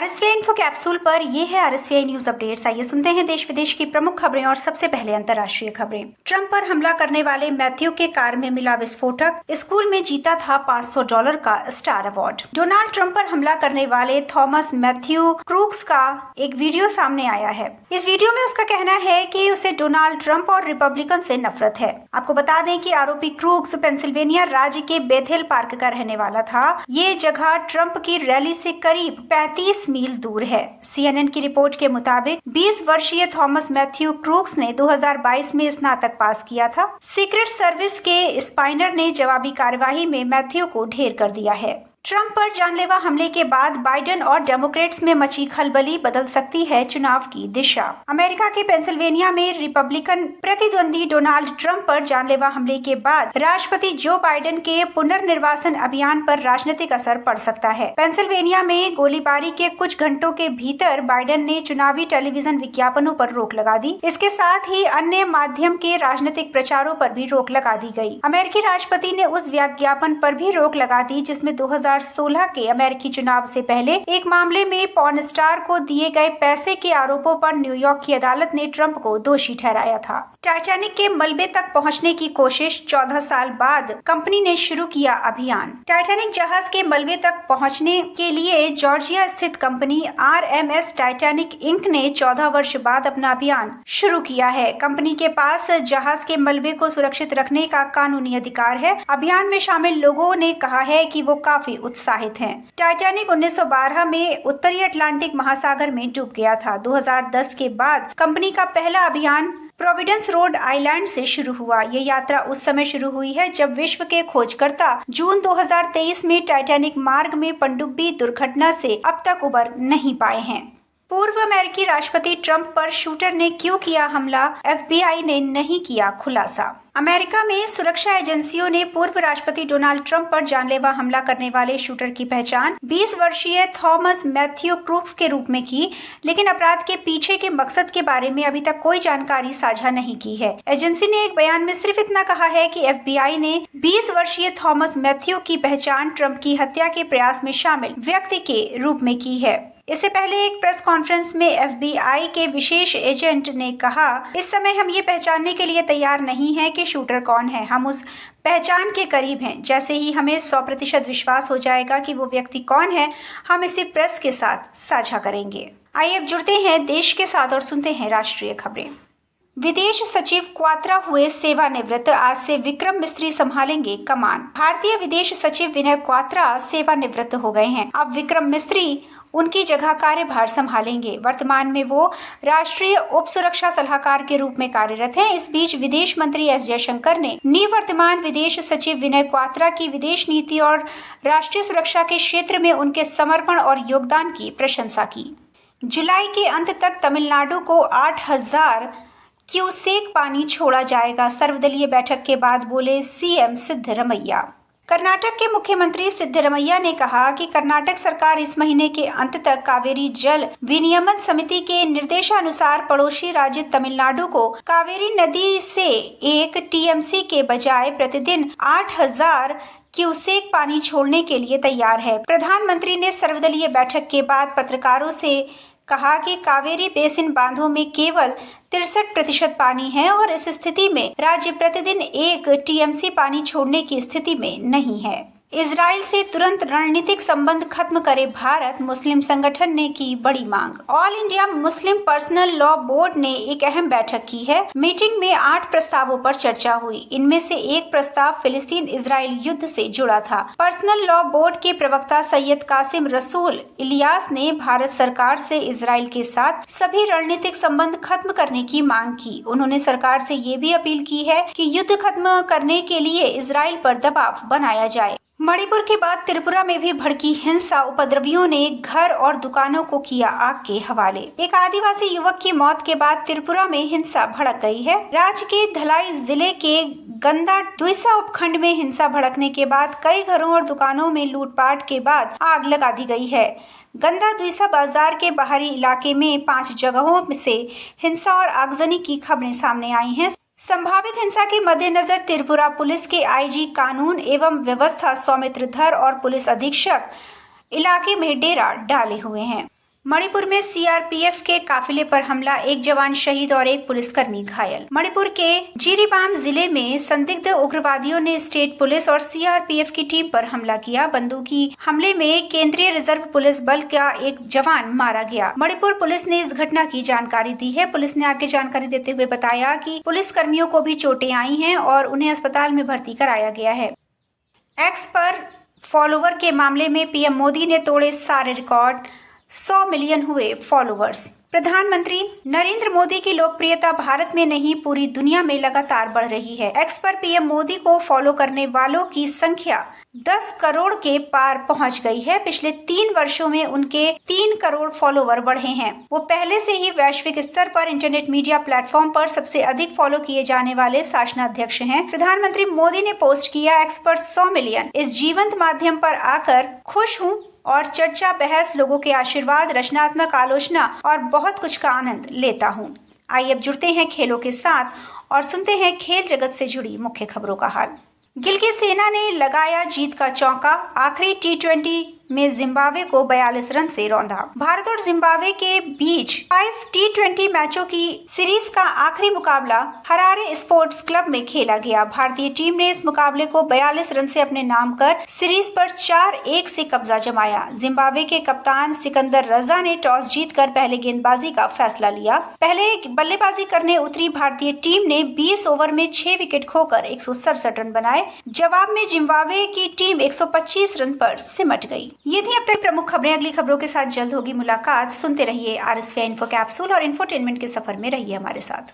आरएसवीआई info capsule पर ये है आरएसवीआई न्यूज अपडेट्स। आइए सुनते हैं देश विदेश की प्रमुख खबरें और सबसे पहले अंतर्राष्ट्रीय खबरें। ट्रंप पर हमला करने वाले मैथ्यू के कार में मिला विस्फोटक, स्कूल में जीता था $500 का स्टार अवार्ड। डोनाल्ड ट्रंप पर हमला करने वाले थॉमस मैथ्यू क्रूक्स का एक वीडियो सामने आया है। इस वीडियो में उसका कहना है कि उसे डोनाल्ड ट्रंप और रिपब्लिकन से नफरत है। आपको बता दें कि आरोपी क्रूक्स पेंसिल्वेनिया राज्य के बेथेल पार्क का रहने वाला था। ये जगह ट्रंप की रैली से करीब 35 मील दूर है। CNN की रिपोर्ट के मुताबिक 20 वर्षीय थॉमस मैथ्यू क्रूक्स ने 2022 में स्नातक पास किया था। सीक्रेट सर्विस के स्पाइनर ने जवाबी कार्यवाही में मैथ्यू को ढेर कर दिया है। ट्रंप पर जानलेवा हमले के बाद बाइडेन और डेमोक्रेट्स में मची खलबली बदल सकती है चुनाव की दिशा। अमेरिका के पेंसिल्वेनिया में रिपब्लिकन प्रतिद्वंदी डोनाल्ड ट्रंप पर जानलेवा हमले के बाद राष्ट्रपति जो बाइडेन के पुनर्निर्वाचन अभियान पर राजनीतिक असर पड़ सकता है। पेंसिल्वेनिया में गोलीबारी के कुछ घंटों के भीतर बाइडेन ने चुनावी टेलीविजन विज्ञापनों पर रोक लगा दी। इसके साथ ही अन्य माध्यम के राजनीतिक प्रचारों पर भी रोक लगा दी गई। अमेरिकी राष्ट्रपति ने उस विज्ञापन पर भी रोक लगा दी जिसमें 2016 के अमेरिकी चुनाव से पहले एक मामले में पॉर्न स्टार को दिए गए पैसे के आरोपों पर न्यूयॉर्क की अदालत ने ट्रंप को दोषी ठहराया था। टाइटैनिक के मलबे तक पहुंचने की कोशिश, 14 साल बाद कंपनी ने शुरू किया अभियान। टाइटैनिक जहाज के मलबे तक पहुंचने के लिए जॉर्जिया स्थित कंपनी RMS टाइटैनिक इंक ने 14 वर्ष बाद अपना अभियान शुरू किया है। कंपनी के पास जहाज के मलबे को सुरक्षित रखने का कानूनी अधिकार है। अभियान में शामिल लोगों ने कहा है कि वो काफी उत्साहित हैं। टाइटैनिक 1912 में उत्तरी अटलांटिक महासागर में डूब गया था। 2010 के बाद कंपनी का पहला अभियान प्रोविडेंस रोड आइलैंड से शुरू हुआ। ये यात्रा उस समय शुरू हुई है जब विश्व के खोजकर्ता जून 2023 में टाइटैनिक मार्ग में पनडुब्बी दुर्घटना से अब तक उबर नहीं पाए हैं। पूर्व अमेरिकी राष्ट्रपति ट्रंप पर शूटर ने क्यों किया हमला, FBI ने नहीं किया खुलासा। अमेरिका में सुरक्षा एजेंसियों ने पूर्व राष्ट्रपति डोनाल्ड ट्रंप पर जानलेवा हमला करने वाले शूटर की पहचान 20 वर्षीय थॉमस मैथ्यू क्रूक्स के रूप में की, लेकिन अपराध के पीछे के मकसद के बारे में अभी तक कोई जानकारी साझा नहीं की है। एजेंसी ने एक बयान में सिर्फ इतना कहा है कि FBI ने 20 वर्षीय थॉमस मैथ्यू की पहचान ट्रंप की हत्या के प्रयास में शामिल व्यक्ति के रूप में की है। इससे पहले एक प्रेस कॉन्फ्रेंस में FBI के विशेष एजेंट ने कहा, इस समय हम ये पहचानने के लिए तैयार नहीं हैं कि शूटर कौन है। हम उस पहचान के करीब हैं। जैसे ही हमें 100% विश्वास हो जाएगा कि वो व्यक्ति कौन है, हम इसे प्रेस के साथ साझा करेंगे। आइए अब जुड़ते हैं देश के साथ और सुनते हैं राष्ट्रीय खबरें। विदेश सचिव क्वात्रा हुए सेवानिवृत्त, आज से विक्रम मिस्त्री संभालेंगे कमान। भारतीय विदेश सचिव विनय क्वात्रा सेवानिवृत्त हो गए हैं। अब विक्रम मिस्त्री उनकी जगह कार्यभार संभालेंगे। वर्तमान में वो राष्ट्रीय उप सुरक्षा सलाहकार के रूप में कार्यरत हैं। इस बीच विदेश मंत्री S जयशंकर ने निवर्तमान विदेश सचिव विनय क्वात्रा की विदेश नीति और राष्ट्रीय सुरक्षा के क्षेत्र में उनके समर्पण और योगदान की प्रशंसा की। जुलाई के अंत तक तमिलनाडु को 8,000 क्यूसेक पानी छोड़ा जाएगा, सर्वदलीय बैठक के बाद बोले CM सिद्धरमैया। कर्नाटक के मुख्यमंत्री सिद्धरमैया ने कहा कि कर्नाटक सरकार इस महीने के अंत तक कावेरी जल विनियमन समिति के निर्देशानुसार पड़ोसी राज्य तमिलनाडु को कावेरी नदी से 1 TMC के बजाय प्रतिदिन 8,000 क्यूसेक पानी छोड़ने के लिए तैयार है। प्रधानमंत्री ने सर्वदलीय बैठक के बाद पत्रकारों से कहा कि कावेरी बेसिन बांधों में केवल 63% पानी है और इस स्थिति में राज्य प्रतिदिन 1 TMC पानी छोड़ने की स्थिति में नहीं है। इजराइल से तुरंत रणनीतिक संबंध खत्म करे भारत, मुस्लिम संगठन ने की बड़ी मांग। All India Muslim personal law board ने एक अहम बैठक की है। मीटिंग में 8 प्रस्तावों पर चर्चा हुई। इनमें से एक प्रस्ताव फिलिस्तीन इजराइल युद्ध से जुड़ा था। पर्सनल लॉ बोर्ड के प्रवक्ता सैयद कासिम रसूल इलियास ने भारत सरकार से इजराइल के साथ सभी रणनीतिक संबंध खत्म करने की मांग की। उन्होंने सरकार से ये भी अपील की है कि युद्ध खत्म करने के लिए इजराइल पर दबाव बनाया जाए। मणिपुर के बाद त्रिपुरा में भी भड़की हिंसा, उपद्रवियों ने घर और दुकानों को किया आग के हवाले। एक आदिवासी युवक की मौत के बाद त्रिपुरा में हिंसा भड़क गई है। राज्य के धलाई जिले के गंदा दुईसा उपखंड में हिंसा भड़कने के बाद कई घरों और दुकानों में लूटपाट के बाद आग लगा दी गई है। गंदा दुईसा बाजार के बाहरी इलाके में 5 जगहों से हिंसा और आगजनी की खबरें सामने आई हैं। संभावित हिंसा के मद्देनजर त्रिपुरा पुलिस के IG कानून एवं व्यवस्था सौमित्र धर और पुलिस अधीक्षक इलाके में डेरा डाले हुए हैं। मणिपुर में सीआरपीएफ के काफिले पर हमला, एक जवान शहीद और एक पुलिसकर्मी घायल। मणिपुर के जिरीबाम जिले में संदिग्ध उग्रवादियों ने स्टेट पुलिस और सीआरपीएफ की टीम पर हमला किया। बंदूकी हमले में केंद्रीय रिजर्व पुलिस बल का एक जवान मारा गया। मणिपुर पुलिस ने इस घटना की जानकारी दी है। पुलिस ने आगे जानकारी देते हुए बताया कि पुलिसकर्मियों को भी चोटें आई हैं और उन्हें अस्पताल में भर्ती कराया गया है। एक्स पर फॉलोवर के मामले में पीएम मोदी ने तोड़े सारे रिकॉर्ड, 100 मिलियन हुए फॉलोवर्स। प्रधानमंत्री नरेंद्र मोदी की लोकप्रियता भारत में नहीं पूरी दुनिया में लगातार बढ़ रही है। एक्स पर पीएम मोदी को फॉलो करने वालों की संख्या 10 करोड़ के पार पहुंच गई है। पिछले 3 वर्षों में उनके 3 करोड़ फॉलोवर बढ़े हैं। वो पहले से ही वैश्विक स्तर पर इंटरनेट मीडिया प्लेटफॉर्म पर सबसे अधिक फॉलो किए जाने वाले शासनाध्यक्ष हैं। प्रधानमंत्री मोदी ने पोस्ट किया, एक्स पर 100 मिलियन। इस जीवंत माध्यम पर आकर खुश हूँ और चर्चा, बहस, लोगों के आशीर्वाद, रचनात्मक आलोचना और बहुत कुछ का आनंद लेता हूँ। आइए अब जुड़ते हैं खेलों के साथ और सुनते हैं खेल जगत से जुड़ी मुख्य खबरों का हाल। गिलगित सेना ने लगाया जीत का चौका, आखिरी T20 में जिम्बाब्वे को 42 रन से रौंदा। भारत और जिम्बाब्वे के बीच 5 T20 मैचों की सीरीज का आखिरी मुकाबला हरारे स्पोर्ट्स क्लब में खेला गया। भारतीय टीम ने इस मुकाबले को 42 रन से अपने नाम कर सीरीज पर 4-1 से कब्जा जमाया। जिम्बाब्वे के कप्तान सिकंदर रजा ने टॉस जीतकर पहले गेंदबाजी का फैसला लिया। पहले बल्लेबाजी करने उतरी भारतीय टीम ने 20 ओवर में 6 विकेट खोकर 167 रन बनाए। जवाब में जिम्बाब्वे की टीम 125 रन पर सिमट गई। ये थी अब तक प्रमुख खबरें। अगली खबरों के साथ जल्द होगी मुलाकात। सुनते रहिए RSVI इन्फो कैप्सूल और इंफोटेनमेंट के सफर में रहिए हमारे साथ।